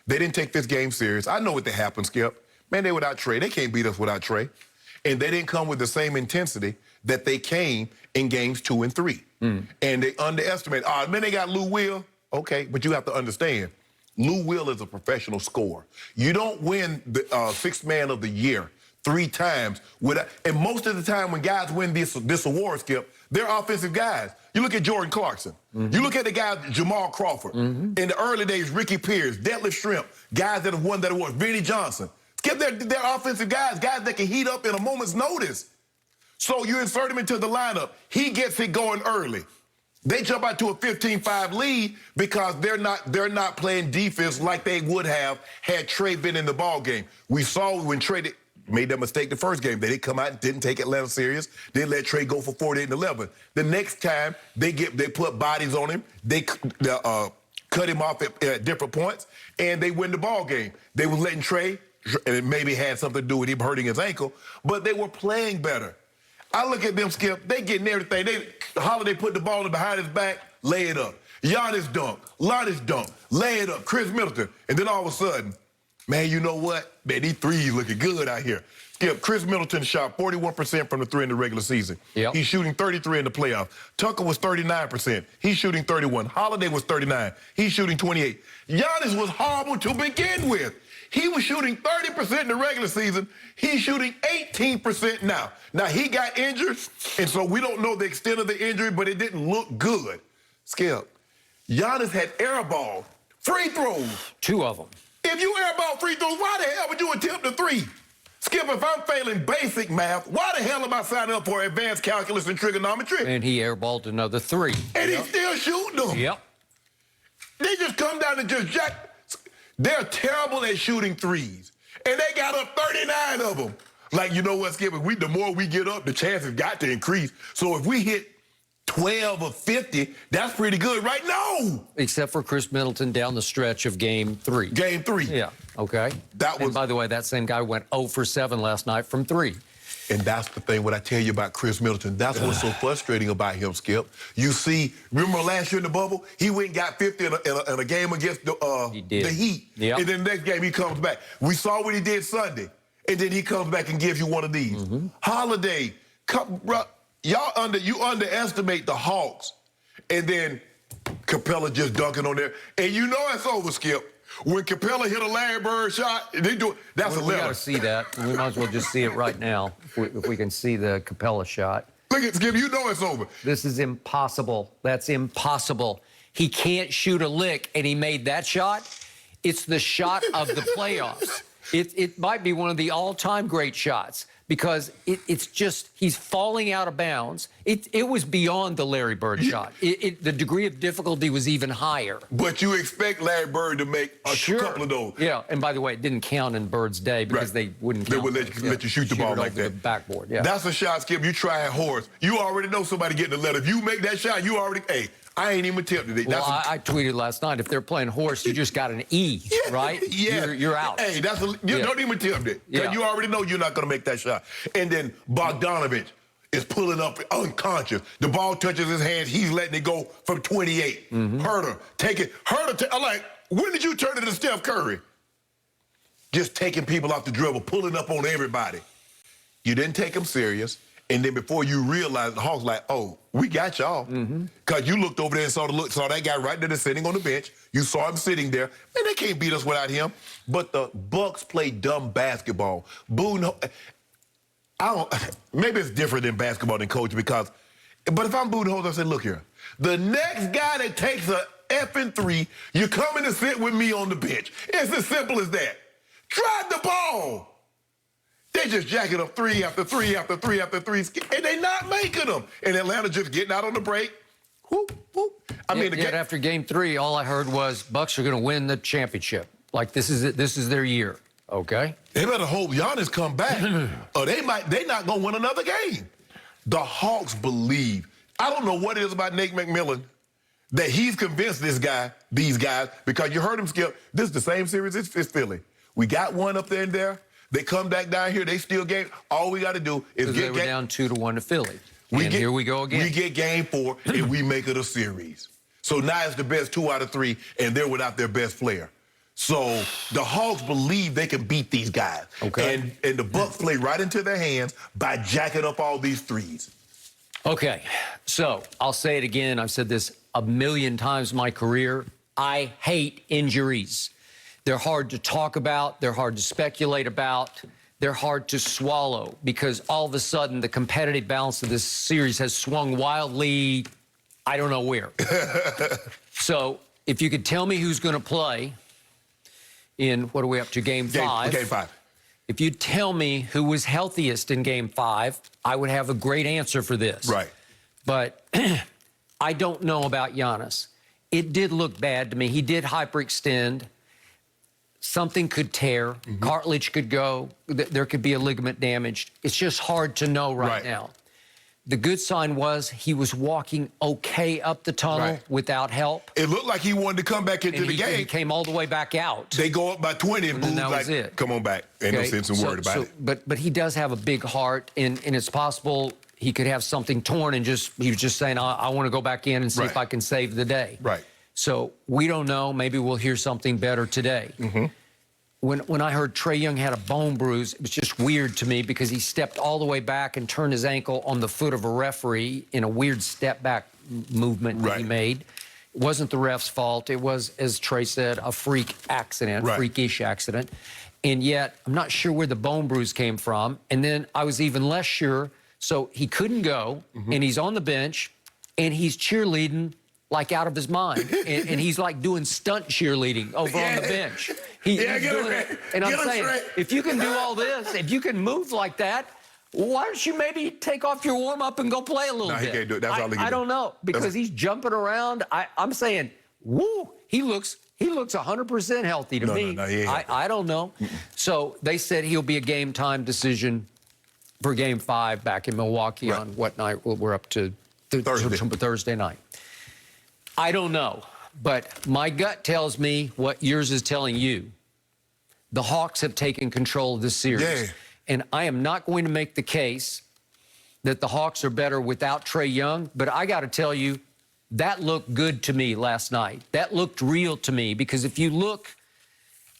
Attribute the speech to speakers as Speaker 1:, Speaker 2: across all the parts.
Speaker 1: They didn't take this game serious. I know what happened, Skip. Man, they without Trae. They can't beat us without Trae. And they didn't come with the same intensity that they came in games 2 and 3. And they underestimate. Man, they got Lou Will. Okay, but you have to understand, Lou Will is a professional scorer. You don't win the Sixth Man of the Year 3 times without, and most of the time when guys win this award, Skip, they're offensive guys. You look at Jordan Clarkson. You look at the guys, Jamal Crawford. In the early days, Ricky Pierce, Detlef Schrempf, guys that have won that award, Vinnie Johnson. Skip, they're offensive guys that can heat up in a moment's notice. So you insert him into the lineup. He gets it going early. They jump out to a 15-5 lead because they're not playing defense like they would have had Trae been in the ball game. We saw when Trae made that mistake the first game. They didn't come out and didn't take Atlanta serious. They let Trae go for 48 and 11. The next time they put bodies on him. They cut him off at different points, and they win the ball game. They were letting Trae, and it maybe had something to do with him hurting his ankle, but they were playing better. I look at them, Skip, they getting everything. Holiday put the ball in behind his back, lay it up. Giannis dunk, Lonnie's dunk, lay it up, Chris Middleton. And then all of a sudden, man, you know what? Man, these threes looking good out here. Skip, Chris Middleton shot 41% from the 3 in the regular season. He's shooting 33 in the playoffs. Tucker was 39%. He's shooting 31. Holiday was 39. He's shooting 28. Giannis was horrible to begin with. He was shooting 30% in the regular season. He's shooting 18% now. Now, he got injured, and so we don't know the extent of the injury, but it didn't look good. Skip, Giannis had airball free throws.
Speaker 2: 2 of them.
Speaker 1: If you airball free throws, why the hell would you attempt a 3? Skip, if I'm failing basic math, why the hell am I signing up for advanced calculus and trigonometry?
Speaker 2: And he airballed another 3.
Speaker 1: And he's still shooting them.
Speaker 2: Yep.
Speaker 1: They just come down and just jack. They're terrible at shooting threes. And they got up 39 of them. Like, you know what, Skip? The more we get up, the chances got to increase. So if we hit 12 or 50, that's pretty good, right? No!
Speaker 2: Except for Chris Middleton down the stretch of Game 3.
Speaker 1: Game 3.
Speaker 2: Yeah, okay. And by the way, that same guy went 0 for 7 last night from 3.
Speaker 1: And that's the thing, what I tell you about Chris Middleton. That's what's so frustrating about him, Skip. You see, remember last year in the bubble? He went and got 50 in a game against the Heat.
Speaker 2: Yep.
Speaker 1: And then the next game, he comes back. We saw what he did Sunday. And then he comes back and gives you one of these. Holiday, you underestimate the Hawks. And then Capella just dunking on there. And you know it's over, Skip. When Capella hit a Larry Bird shot, they do it. That's a level.
Speaker 2: We got to see that. We might as well just see it right now, if we can see the Capella shot.
Speaker 1: Look at Skip, you know it's over.
Speaker 2: This is impossible. That's impossible. He can't shoot a lick, and he made that shot. It's the shot of the playoffs. It might be one of the all-time great shots because it's just he's falling out of bounds. It was beyond the Larry Bird shot. The degree of difficulty was even higher.
Speaker 1: But you expect Larry Bird to make a couple of those.
Speaker 2: Yeah, and by the way, it didn't count in Bird's day because they wouldn't count.
Speaker 1: They would let you shoot the ball like that.
Speaker 2: The backboard, yeah.
Speaker 1: That's a shot, Skip. You try at Horace. You already know somebody getting the letter. If you make that shot, you already, hey, I ain't even attempted it.
Speaker 2: Well, I tweeted last night, if they're playing horse, you just got an E, right?
Speaker 1: Yeah.
Speaker 2: You're out.
Speaker 1: Hey, you don't even attempt it. Because you already know you're not going to make that shot. And then Bogdanovich is pulling up unconscious. The ball touches his hands. He's letting it go from 28. Herter, take it. I'm like, when did you turn into Steph Curry? Just taking people off the dribble, pulling up on everybody. You didn't take him serious. And then before you realize, the Hawks like, oh, we got y'all. Because you looked over there and saw that guy right there sitting on the bench. You saw him sitting there. Man, they can't beat us without him. But the Bucks play dumb basketball. Maybe it's different in basketball than coach but if I'm Budenholzer, I say, look here. The next guy that takes a effing 3, you're coming to sit with me on the bench. It's as simple as that. Drive the ball. They just jacking up 3 after 3 after 3 after 3, and they not making them. And Atlanta just getting out on the break. Whoop, whoop.
Speaker 2: Yet after Game 3, all I heard was Bucks are going to win the championship. Like this is it. This is their year. Okay.
Speaker 1: They better hope Giannis come back, or they not going to win another game. The Hawks believe. I don't know what it is about Nate McMillan that he's convinced these guys, because you heard him, Skip. This is the same series as Philly. We got one up there and there. They come back down here. They still game. All we got to do is get.
Speaker 2: They were down 2-1 to Philly. Here we go again.
Speaker 1: We get Game 4 and we make it a series. So now it's the best 2 out of 3, and they're without their best player. So the Hawks believe they can beat these guys.
Speaker 2: Okay.
Speaker 1: And the Bucks play right into their hands by jacking up all these threes.
Speaker 2: Okay, so I'll say it again. I've said this a million times in my career. I hate injuries. They're hard to talk about. They're hard to speculate about. They're hard to swallow because all of a sudden the competitive balance of this series has swung wildly, I don't know where. So if you could tell me who's going to play in, what are we up to, Game 5?
Speaker 1: Game 5.
Speaker 2: If you tell me who was healthiest in Game 5, I would have a great answer for this.
Speaker 1: Right.
Speaker 2: But I don't know about Giannis. It did look bad to me. He did hyperextend. Something could tear. Cartilage could go. There could be a ligament damaged. It's just hard to know right now. The good sign was he was walking okay up the tunnel without help.
Speaker 1: It looked like he wanted to come back into the game.
Speaker 2: He came all the way back out.
Speaker 1: They go up by 20 and Boo's
Speaker 2: that
Speaker 1: like,
Speaker 2: was it.
Speaker 1: come on back. Ain't no sense in worried about it.
Speaker 2: But he does have a big heart, and it's possible he could have something torn and he was just saying, I want to go back in and see if I can save the day.
Speaker 1: Right.
Speaker 2: So we don't know. Maybe we'll hear something better today. When I heard Trae Young had a bone bruise, it was just weird to me because he stepped all the way back and turned his ankle on the foot of a referee in a weird step back movement that he made. It wasn't the ref's fault. It was, as Trae said, a freak accident, freakish accident. And yet, I'm not sure where the bone bruise came from. And then I was even less sure. So he couldnn't go, and he's on the bench, and he's cheerleading like out of his mind. And he's like doing stunt cheerleading over on the bench. He's doing it. And I'm saying, if you can do all this, if you can move like that, why don't you maybe take off your warm-up and go play a little bit?
Speaker 1: He can't do it. That's all he can do.
Speaker 2: I don't know, because he's jumping around. I'm saying, woo, he looks 100% healthy to me.
Speaker 1: No, he ain't.
Speaker 2: I don't know. So they said he'll be a game-time decision for Game 5 back in Milwaukee on what night? Well, we're up to Thursday night. I don't know, but my gut tells me what yours is telling you. The Hawks have taken control of this series. And I am not going to make the case that the Hawks are better without Trae Young, but I got to tell you, that looked good to me last night. That looked real to me, because if you look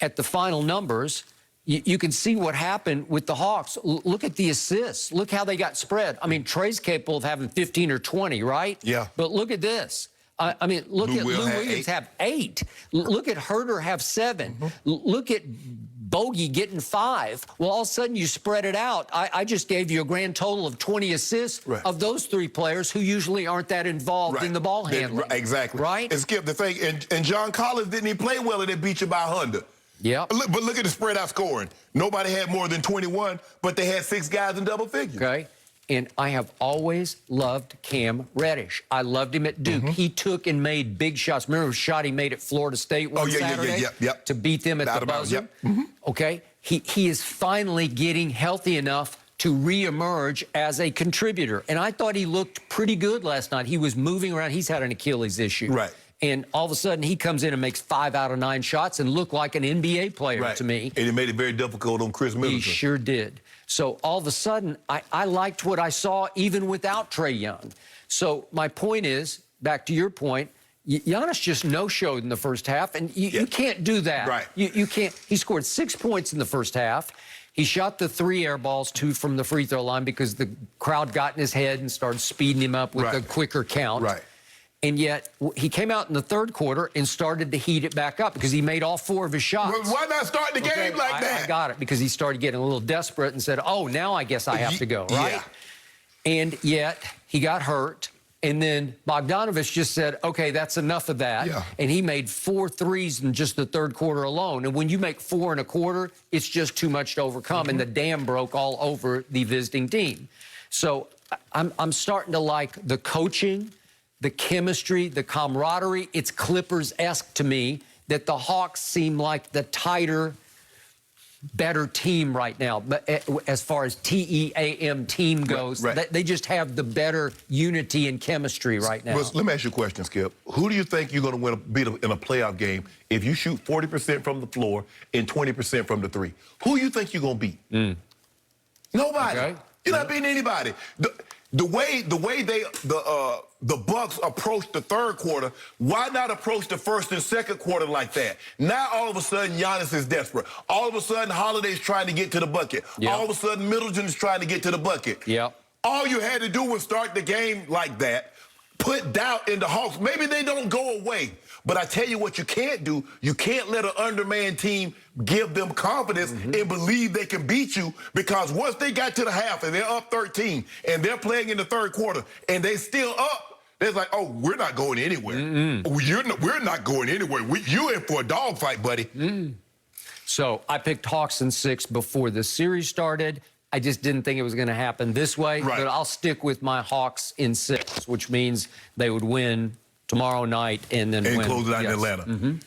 Speaker 2: at the final numbers, you can see what happened with the Hawks. Look at the assists. Look how they got spread. I mean, Trae's capable of having 15 or 20, right?
Speaker 1: Yeah.
Speaker 2: But look at this. I mean, look at Lou Williams have 8. Look at Herter have 7. Look at Bogey getting 5. Well, all of a sudden you spread it out. I just gave you a grand total of 20 assists of those 3 players who usually aren't that involved in the ball handling.
Speaker 1: Exactly.
Speaker 2: Right?
Speaker 1: And Skip, the thing, and John Collins didn't even play well, and they beat you by 100.
Speaker 2: Yeah.
Speaker 1: But look at the spread out scoring. Nobody had more than 21, but they had 6 guys in double figures.
Speaker 2: Okay. And I have always loved Cam Reddish. I loved him at Duke. He took and made big shots. Remember the shot he made at Florida State one Saturday to beat them at the buzzer? Okay. He is finally getting healthy enough to reemerge as a contributor. And I thought he looked pretty good last night. He was moving around. He's had an Achilles issue.
Speaker 1: Right.
Speaker 2: And all of a sudden, he comes in and makes 5 out of 9 shots and looked like an NBA player to me.
Speaker 1: And it made it very difficult on Chris Middleton.
Speaker 2: He sure did. So all of a sudden, I liked what I saw even without Trae Young. So my point is, back to your point, Giannis just no-showed in the first half, and you can't do that.
Speaker 1: Right.
Speaker 2: You can't. He scored 6 points in the first half. He shot the 3 air balls, 2 from the free throw line, because the crowd got in his head and started speeding him up with a quicker count.
Speaker 1: Right.
Speaker 2: And yet, he came out in the third quarter and started to heat it back up because he made all 4 of his shots.
Speaker 1: Well, why not start the game like that?
Speaker 2: I got it, because he started getting a little desperate and said, oh, now I guess I have to go, right? And yet, he got hurt. And then Bogdanovich just said, okay, that's enough of that. And he made 4 threes in just the third quarter alone. And when you make 4 in a quarter, it's just too much to overcome. And the dam broke all over the visiting team. So I'm starting to like the coaching, the chemistry, the camaraderie. It's Clippers-esque to me that the Hawks seem like the tighter, better team right now. But as far as TEAM team goes, they just have the better unity and chemistry right now.
Speaker 1: Well, let me ask you a question, Skip. Who do you think you're going to beat in a playoff game if you shoot 40% from the floor and 20% from the 3? Who do you think you're going to beat? Nobody. You're not beating anybody. The way the Bucks approached the third quarter, why not approach the first and second quarter like that? Now all of a sudden Giannis is desperate. All of a sudden Holiday's trying to get to the bucket.
Speaker 2: Yep.
Speaker 1: All of a sudden Middleton's trying to get to the bucket.
Speaker 2: Yep.
Speaker 1: All you had to do was start the game like that, put doubt in the Hawks. Maybe they don't go away. But I tell you what you can't do. You can't let an undermanned team give them confidence and believe they can beat you, because once they got to the half and they're up 13 and they're playing in the third quarter and they still up, they're like, oh, we're not going anywhere. We're not going anywhere. You're in for a dogfight, buddy.
Speaker 2: So I picked Hawks in 6 before the series started. I just didn't think it was going to happen this way.
Speaker 1: Right.
Speaker 2: But I'll stick with my Hawks in 6, which means they would win tomorrow night and then
Speaker 1: And
Speaker 2: win.
Speaker 1: close it out in
Speaker 2: Yes.
Speaker 1: Atlanta.